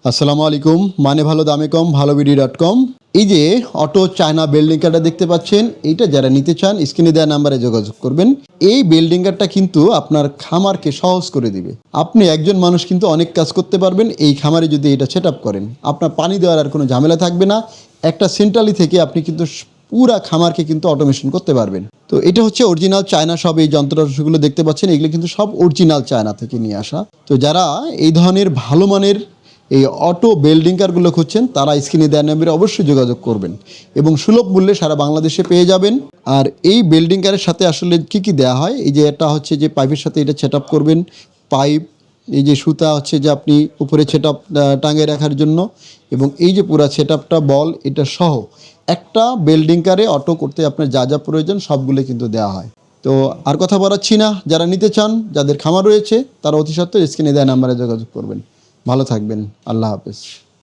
আসসালামু আলাইকুম। মানে ভালো দামে কম ভালোবিডি.com। এই যে অটো চায়না বেল্ডিংকারটা দেখতে পাচ্ছেন, এইটা যারা নিতে চান স্ক্রিনে দেওয়া নাম্বারে যোগাযোগ করবেন। এই বেল্ডিংকারটা কিন্তু আপনার খামারকে সহজ করে দিবে। আপনি একজন মানুষ কিন্তু অনেক কাজ করতে পারবেন এই খামারে যদি এটা সেট আপ করেন। আপনার পানি দেওয়ার আর কোনো ঝামেলা থাকবে না। একটা সেন্ট্রালি থেকে আপনি কিন্তু পুরা খামারকে কিন্তু অটোমেশন করতে পারবেন। তো এটা হচ্ছে অরিজিনাল চায়না। সব এই যন্ত্রাংশগুলো দেখতে পাচ্ছেন, এগুলো কিন্তু সব অরিজিনাল চায়না থেকে নিয়ে আসা। তো যারা এই ধরনের ভালো মানের এই অটো বেল্ডিংকারগুলো খুঁজছেন তারা স্ক্রিনে দেওয়া নাম্বারে অবশ্যই যোগাযোগ করবেন এবং সুলভ মূল্যে সারা বাংলাদেশে পেয়ে যাবেন। আর এই বেল্ডিংকারের সাথে আসলে কি দেওয়া হয়, এই যে এটা হচ্ছে যে পাইপের সাথে এটা সেট আপ করবেন। পাইপ, এই যে সুতা হচ্ছে যে আপনি উপরে সেট আপ টাঙিয়ে রাখার জন্য, এবং এই যে পুরো সেট আপটা বল এটা সহ একটা বেল্ডিংকারে অটো করতে আপনার যা যা প্রয়োজন সবগুলো কিন্তু দেওয়া হয়। তো আর কথা বাড়াচ্ছি না, যারা নিতে চান, যাদের খামার রয়েছে তারা অতি সত্ত্বর স্ক্রিনে দেওয়া নাম্বারে যোগাযোগ করবেন। ভালো থাকবেন। আল্লাহ হাফেজ।